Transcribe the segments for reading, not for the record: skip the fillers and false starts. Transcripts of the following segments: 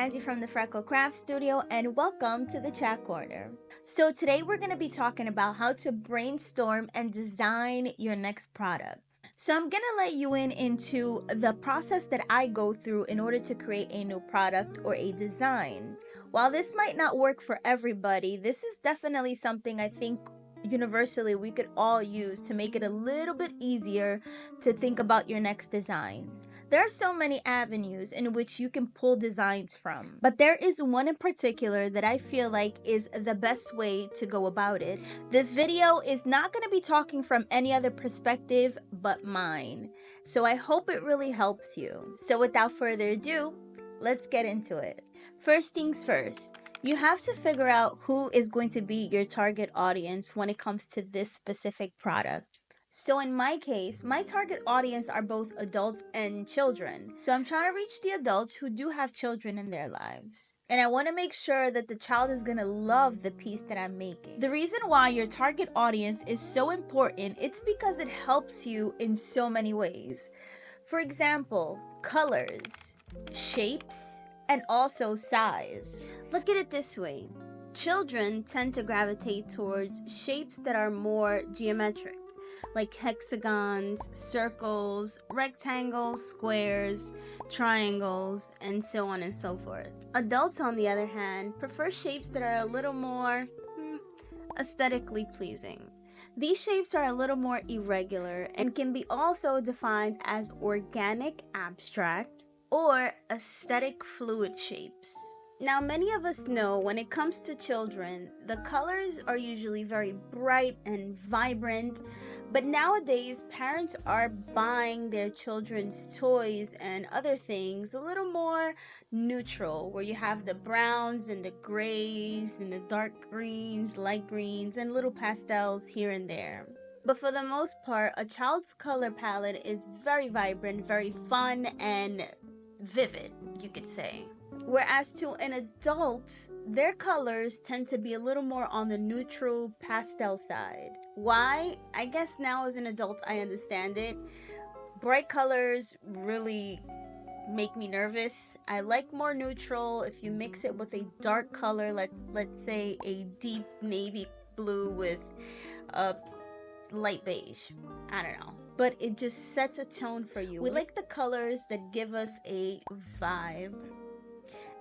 Angie from the Freckle Craft Studio, and welcome to the Chat Corner. So today we're going to be talking about how to brainstorm and design your next product. So I'm going to let you into the process that I go through in order to create a new product or a design. While this might not work for everybody, this is definitely something I think universally we could all use to make it a little bit easier to think about your next design. There are so many avenues in which you can pull designs from, but there is one in particular that I feel like is the best way to go about it. This video is not going to be talking from any other perspective but mine, so I hope it really helps you. So without further ado, let's get into it. First things first, you have to figure out who is going to be your target audience when it comes to this specific product. So in my case, my target audience are both adults and children. So I'm trying to reach the adults who do have children in their lives. And I want to make sure that the child is going to love the piece that I'm making. The reason why your target audience is so important, it's because it helps you in so many ways. For example, colors, shapes, and also size. Look at it this way. Children tend to gravitate towards shapes that are more geometric, like hexagons, circles, rectangles, squares, triangles, and so on and so forth. Adults, on the other hand, prefer shapes that are a little more aesthetically pleasing. These shapes are a little more irregular and can be also defined as organic abstract or aesthetic fluid shapes. Now, many of us know when it comes to children, the colors are usually very bright and vibrant, but nowadays parents are buying their children's toys and other things a little more neutral, where you have the browns and the grays and the dark greens, light greens, and little pastels here and there. But for the most part, a child's color palette is very vibrant, very fun, and vivid, you could say. Whereas to an adult, their colors tend to be a little more on the neutral pastel side. Why? I guess now as an adult I understand it. Bright colors really make me nervous. I like more neutral. If you mix it with a dark color, let's say a deep navy blue with a light beige, I don't know, but it just sets a tone for you. We like the colors that give us a vibe.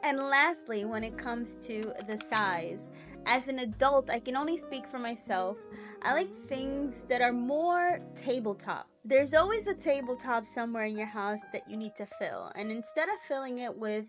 And lastly, when it comes to the size, as an adult, I can only speak for myself. I like things that are more tabletop. There's always a tabletop somewhere in your house that you need to fill. And instead of filling it with,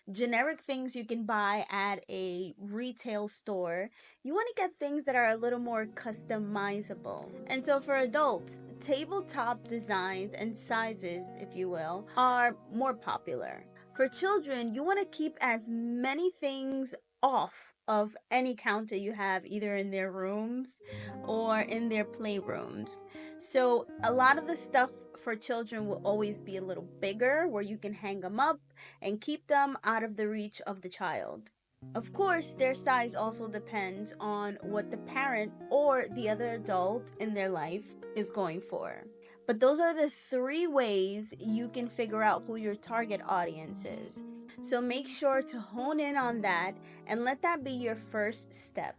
generic things you can buy at a retail store, you want to get things that are a little more customizable. And so for adults, tabletop designs and sizes, if you will, are more popular. For children, you want to keep as many things off of any counter you have, either in their rooms or in their playrooms. So a lot of the stuff for children will always be a little bigger, where you can hang them up and keep them out of the reach of the child. Of course, their size also depends on what the parent or the other adult in their life is going for. But those are the 3 ways you can figure out who your target audience is. So make sure to hone in on that and let that be your first step.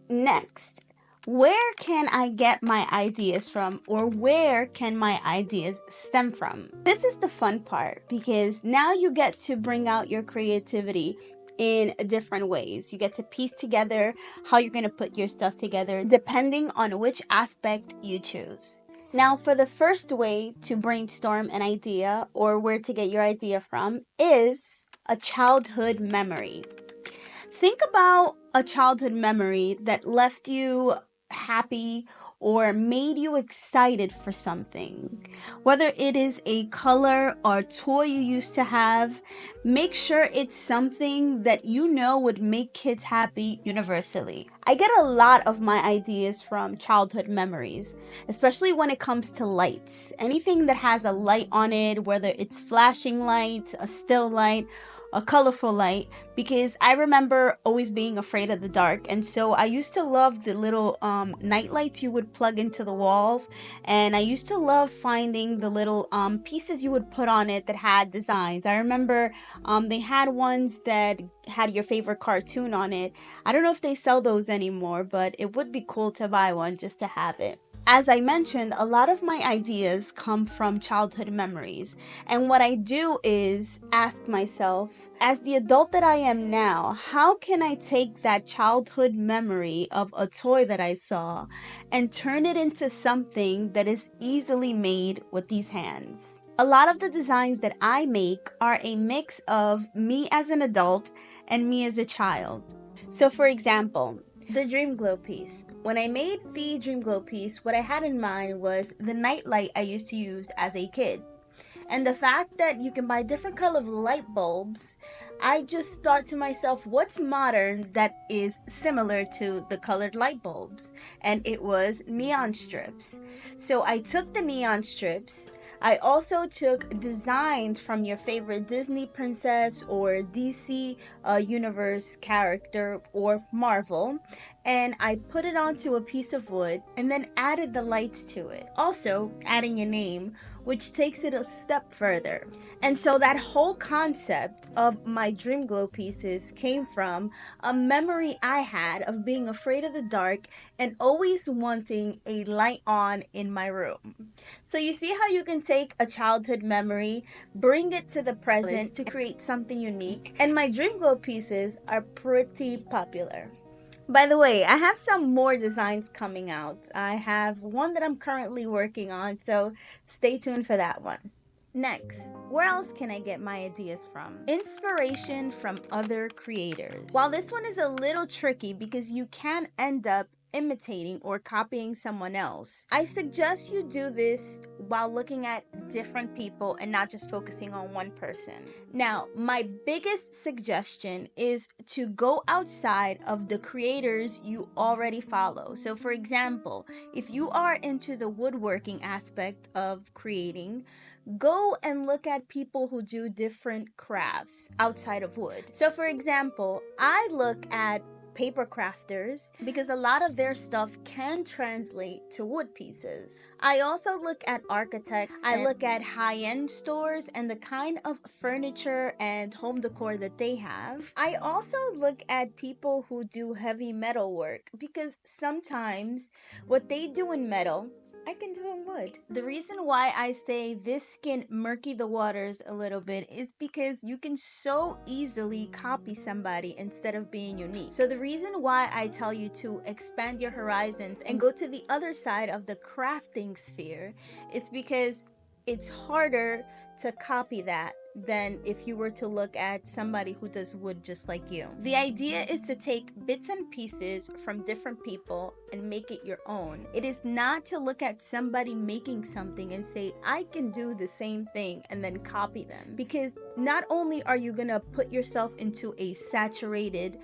Next, where can I get my ideas from, or where can my ideas stem from? This is the fun part, because now you get to bring out your creativity in different ways. You get to piece together how you're going to put your stuff together depending on which aspect you choose. Now, for the first way to brainstorm an idea, or where to get your idea from, is a childhood memory. Think about a childhood memory that left you happy or made you excited for something. Whether it is a color or toy you used to have, make sure it's something that you know would make kids happy universally. I get a lot of my ideas from childhood memories, especially when it comes to lights. Anything that has a light on it, whether it's flashing lights, a still light, a colorful light, because I remember always being afraid of the dark. And so I used to love the little night lights you would plug into the walls. And I used to love finding the little pieces you would put on it that had designs. I remember they had ones that had your favorite cartoon on it. I don't know if they sell those anymore, but it would be cool to buy one just to have it. As I mentioned, a lot of my ideas come from childhood memories. And what I do is ask myself, as the adult that I am now, how can I take that childhood memory of a toy that I saw and turn it into something that is easily made with these hands? A lot of the designs that I make are a mix of me as an adult and me as a child. So for example, the Dream Glow piece. When I made the Dream Glow piece, what I had in mind was the nightlight I used to use as a kid. And the fact that you can buy different color light bulbs, I just thought to myself, what's modern that is similar to the colored light bulbs? And it was neon strips. So I took the neon strips. I also took designs from your favorite Disney princess or DC universe character or Marvel, and I put it onto a piece of wood and then added the lights to it. Also adding your name, which takes it a step further. And so that whole concept of my Dream Glow pieces came from a memory I had of being afraid of the dark and always wanting a light on in my room. So you see how you can take a childhood memory, bring it to the present to create something unique, and my Dream Glow pieces are pretty popular. By the way, I have some more designs coming out. I have one that I'm currently working on, so stay tuned for that one. Next, where else can I get my ideas from? Inspiration from other creators. While this one is a little tricky because you can end up imitating or copying someone else, I suggest you do this while looking at different people and not just focusing on one person. Now, my biggest suggestion is to go outside of the creators you already follow. So for example, if you are into the woodworking aspect of creating, go and look at people who do different crafts outside of wood. So for example, I look at paper crafters because a lot of their stuff can translate to wood pieces. I also look at architects. I look at high-end stores and the kind of furniture and home decor that they have. I also look at people who do heavy metal work because sometimes what they do in metal, I can do in wood. The reason why I say this can murky the waters a little bit is because you can so easily copy somebody instead of being unique. So the reason why I tell you to expand your horizons and go to the other side of the crafting sphere is because it's harder to copy that than if you were to look at somebody who does wood just like you. The idea is to take bits and pieces from different people and make it your own. It is not to look at somebody making something and say, I can do the same thing and then copy them. Because not only are you gonna put yourself into a saturated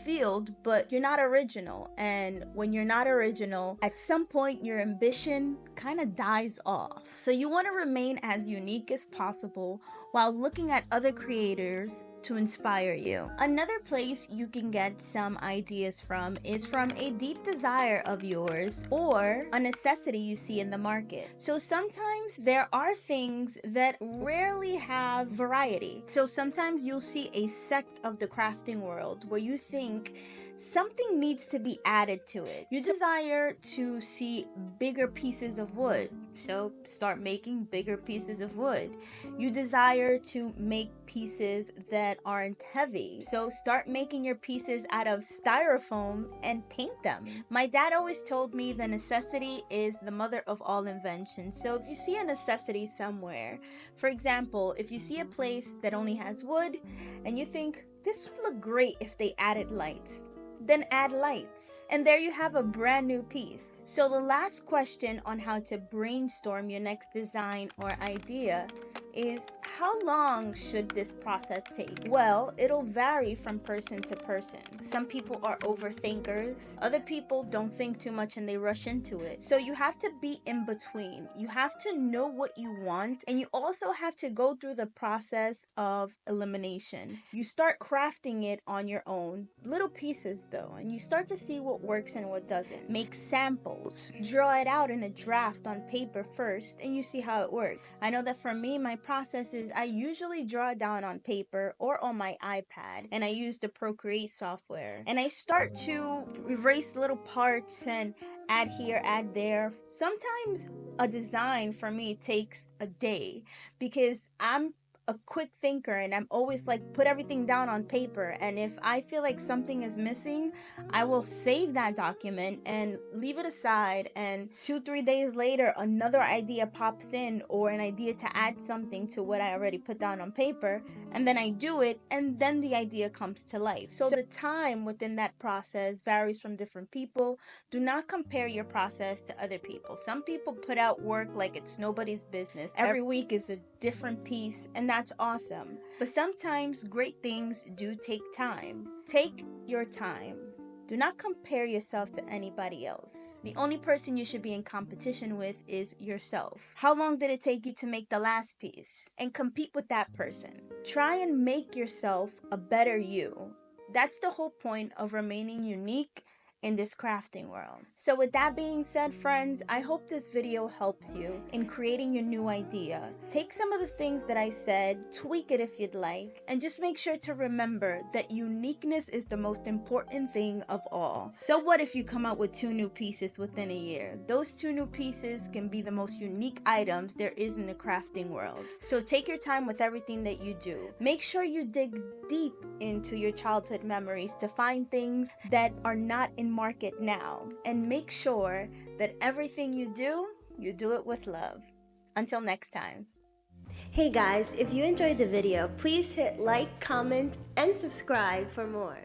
field, but you're not original. And when you're not original, at some point your ambition kind of dies off. So you want to remain as unique as possible while looking at other creators to inspire you. Another place you can get some ideas from is from a deep desire of yours or a necessity you see in the market. So sometimes there are things that rarely have variety. So sometimes you'll see a sect of the crafting world where you think something needs to be added to it. You desire to see bigger pieces of wood, so start making bigger pieces of wood. You desire to make pieces that aren't heavy, so start making your pieces out of styrofoam and paint them. My dad always told me the necessity is the mother of all inventions. So if you see a necessity somewhere, for example, if you see a place that only has wood and you think this would look great if they added lights, then add lights. And there you have a brand new piece. So the last question on how to brainstorm your next design or idea is, how long should this process take? Well, it'll vary from person to person. Some people are overthinkers. Other people don't think too much and they rush into it. So you have to be in between. You have to know what you want, and you also have to go through the process of elimination. You start crafting it on your own, little pieces though, and you start to see what works and what doesn't. Make samples. Draw it out in a draft on paper first, and you see how it works. I know that for me, my process is I usually draw it down on paper or on my iPad, and I use the Procreate software. And I start to erase little parts and add here, add there. Sometimes a design for me takes a day because I'm a quick thinker and I'm always like, put everything down on paper, and if I feel like something is missing, I will save that document and leave it aside, and 2-3 days later another idea pops in, or an idea to add something to what I already put down on paper, and then I do it, and then the idea comes to life. So the time within that process varies from different people. Do not compare your process to other people. Some people put out work like it's nobody's business. Every week is a different piece, and that's awesome. But sometimes great things do take time. Take your time. Do not compare yourself to anybody else. The only person you should be in competition with is yourself. How long did it take you to make the last piece? And compete with that person. Try and make yourself a better you. That's the whole point of remaining unique in this crafting world. So with that being said, friends, I hope this video helps you in creating your new idea. Take some of the things that I said, tweak it if you'd like, and just make sure to remember that uniqueness is the most important thing of all. So what if you come out with 2 new pieces within a year? Those 2 new pieces can be the most unique items there is in the crafting world. So take your time with everything that you do. Make sure you dig deep into your childhood memories to find things that are not in market now, and make sure that everything you do it with love. Until next time. Hey guys, if you enjoyed the video, please hit like, comment, and subscribe for more.